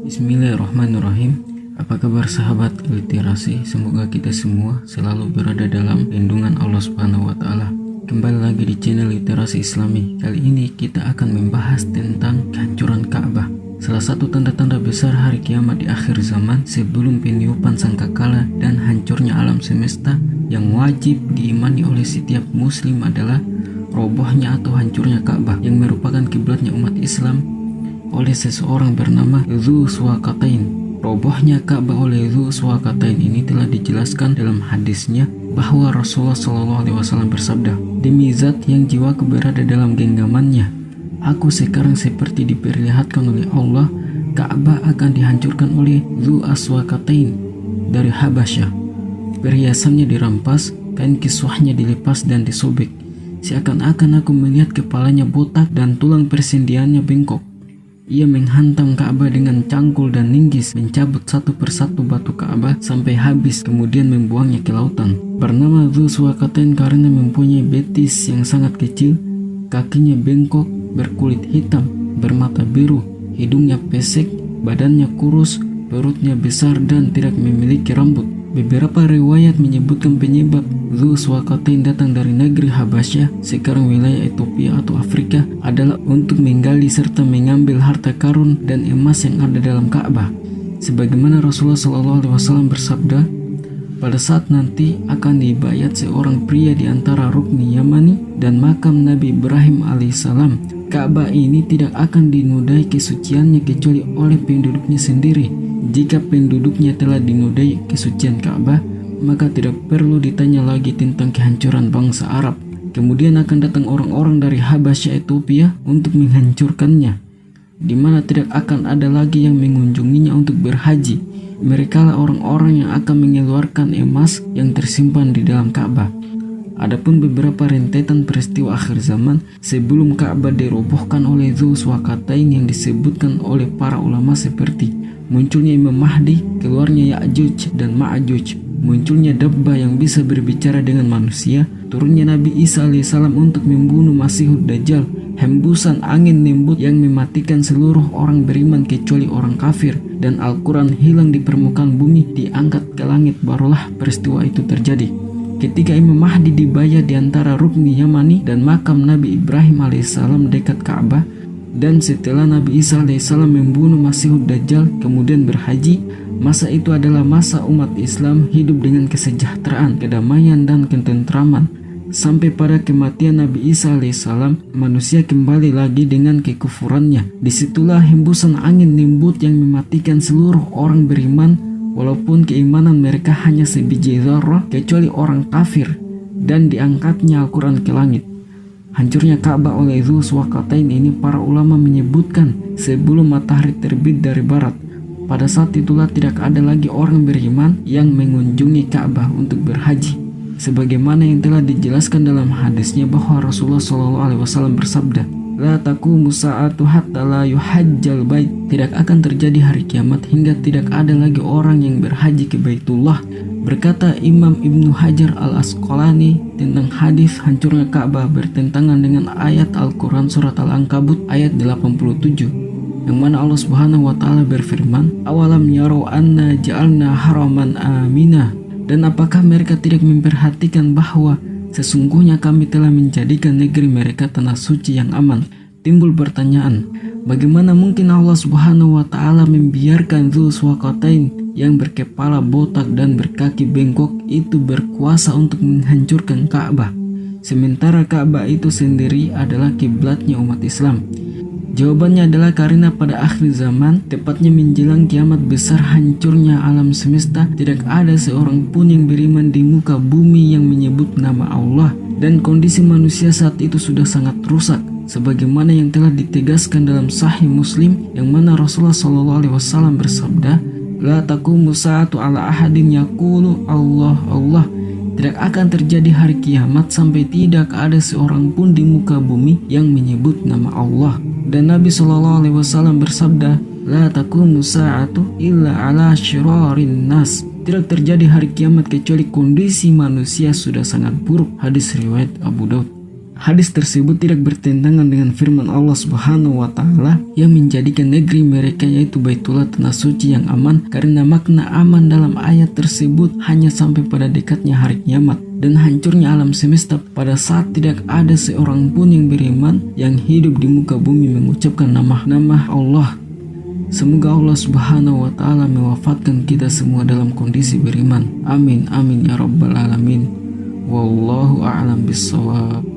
Bismillahirrahmanirrahim. Apa kabar sahabat literasi? Semoga kita semua selalu berada dalam lindungan Allah Subhanahu wa taala. Kembali lagi di channel Literasi Islami. Kali ini kita akan membahas tentang kehancuran Ka'bah. Salah satu tanda-tanda besar hari kiamat di akhir zaman sebelum peniupan sangkakala dan hancurnya alam semesta yang wajib diimani oleh setiap muslim adalah robohnya atau hancurnya Ka'bah yang merupakan kiblatnya umat Islam oleh seseorang bernama Dzu Suwaqatain. Robohnya Ka'bah oleh Dzu Suwaqatain ini telah dijelaskan dalam hadisnya bahwa Rasulullah SAW bersabda, "Demi zat yang jiwaku berada dalam genggamannya, aku sekarang seperti diperlihatkan oleh Allah, Ka'bah akan dihancurkan oleh Dzu Suwaqatain dari Habasyah. Perhiasannya dirampas, kain kiswahnya dilepas dan disobek. Seakan-akan aku melihat kepalanya botak dan tulang persendiannya bengkok. Ia menghantam Ka'bah dengan cangkul dan linggis, mencabut satu persatu batu Ka'bah sampai habis, kemudian membuangnya ke lautan." Bernama Dzu Suwaqatain karena mempunyai betis yang sangat kecil, kakinya bengkok, berkulit hitam, bermata biru, hidungnya pesek, badannya kurus, perutnya besar dan tidak memiliki rambut. Beberapa riwayat menyebutkan penyebab Dzu Suwaqatain datang dari negeri Habasyah, sekarang wilayah Ethiopia atau Afrika, adalah untuk menggali serta mengambil harta karun dan emas yang ada dalam Ka'bah. Sebagaimana Rasulullah SAW bersabda, "Pada saat nanti akan dibayat seorang pria di antara Rukni Yamani dan makam Nabi Ibrahim alaihissalam. Ka'bah ini tidak akan dinodai kesuciannya kecuali oleh penduduknya sendiri. Jika penduduknya telah dinodai kesucian Ka'bah, maka tidak perlu ditanya lagi tentang kehancuran bangsa Arab. Kemudian akan datang orang-orang dari Habasyah Ethiopia untuk menghancurkannya, di mana tidak akan ada lagi yang mengunjunginya untuk berhaji. Mereka lah orang-orang yang akan mengeluarkan emas yang tersimpan di dalam Ka'bah." Adapun beberapa rentetan peristiwa akhir zaman sebelum Ka'bah dirobohkan oleh Dzu Suwaqatain yang disebutkan oleh para ulama seperti munculnya Imam Mahdi, keluarnya Ya'juj dan Ma'juj, munculnya Dabba yang bisa berbicara dengan manusia, turunnya Nabi Isa alaihissalam untuk membunuh Masihud Dajjal, hembusan angin lembut yang mematikan seluruh orang beriman kecuali orang kafir, dan Al-Quran hilang di permukaan bumi diangkat ke langit. Barulah peristiwa itu terjadi ketika Imam Mahdi dibayat di antara Rukni Yamani dan makam Nabi Ibrahim alaihissalam dekat Ka'bah. Dan setelah Nabi Isa alaihissalam membunuh Masihud Dajjal kemudian berhaji, masa itu adalah masa umat Islam hidup dengan kesejahteraan, kedamaian dan ketentraman. Sampai pada kematian Nabi Isa alaihissalam, manusia kembali lagi dengan kekufurannya. Disitulah hembusan angin lembut yang mematikan seluruh orang beriman, walaupun keimanan mereka hanya sebiji zarrah kecuali orang kafir, dan diangkatnya Al-Quran ke langit. Hancurnya Ka'bah oleh Dzu Suwaqatain ini para ulama menyebutkan sebelum matahari terbit dari barat. Pada saat itulah tidak ada lagi orang beriman yang mengunjungi Ka'bah untuk berhaji. Sebagaimana yang telah dijelaskan dalam hadisnya bahwa Rasulullah SAW bersabda, "La taqumu sa'atu hatta la yuhajjal bait." Tidak akan terjadi hari kiamat hingga tidak ada lagi orang yang berhaji ke Baitullah. Berkata Imam Ibnu Hajar al-Asqalani tentang hadis hancurnya Ka'bah bertentangan dengan ayat Al-Quran surat Al-Ankabut ayat 87, yang mana Allah Subhanahu wa taala berfirman, "Awalam yarau anna ja'alna haraman aminah." Dan apakah mereka tidak memperhatikan bahwa sesungguhnya kami telah menjadikan negeri mereka tanah suci yang aman? Timbul pertanyaan, bagaimana mungkin Allah Subhanahu wa taala membiarkan Dzu Suwaqatain yang berkepala botak dan berkaki bengkok itu berkuasa untuk menghancurkan Ka'bah, sementara Ka'bah itu sendiri adalah kiblatnya umat Islam? Jawabannya adalah karena pada akhir zaman, tepatnya menjelang kiamat besar hancurnya alam semesta, tidak ada seorang pun yang beriman di muka bumi yang menyebut nama Allah, dan kondisi manusia saat itu sudah sangat rusak, sebagaimana yang telah ditegaskan dalam Sahih Muslim, yang mana Rasulullah SAW bersabda, "La taqumu sa'atu ala ahadin yaqulu Allah Allah." Tidak akan terjadi hari kiamat sampai tidak ada seorang pun di muka bumi yang menyebut nama Allah. Dan Nabi SAW bersabda, "La taqumu sa'atu illa ala syirarin nas." Tidak terjadi hari kiamat kecuali kondisi manusia sudah sangat buruk. Hadis riwayat Abu Daud. Hadis tersebut tidak bertentangan dengan firman Allah Subhanahu wa taala yang menjadikan negeri mereka yaitu Baitullah tanah suci yang aman, karena makna aman dalam ayat tersebut hanya sampai pada dekatnya hari kiamat dan hancurnya alam semesta pada saat tidak ada seorang pun yang beriman yang hidup di muka bumi mengucapkan nama-nama Allah. Semoga Allah Subhanahu wa taala mewafatkan kita semua dalam kondisi beriman. Amin amin ya rabbal alamin. Wallahu a'lam bissawab.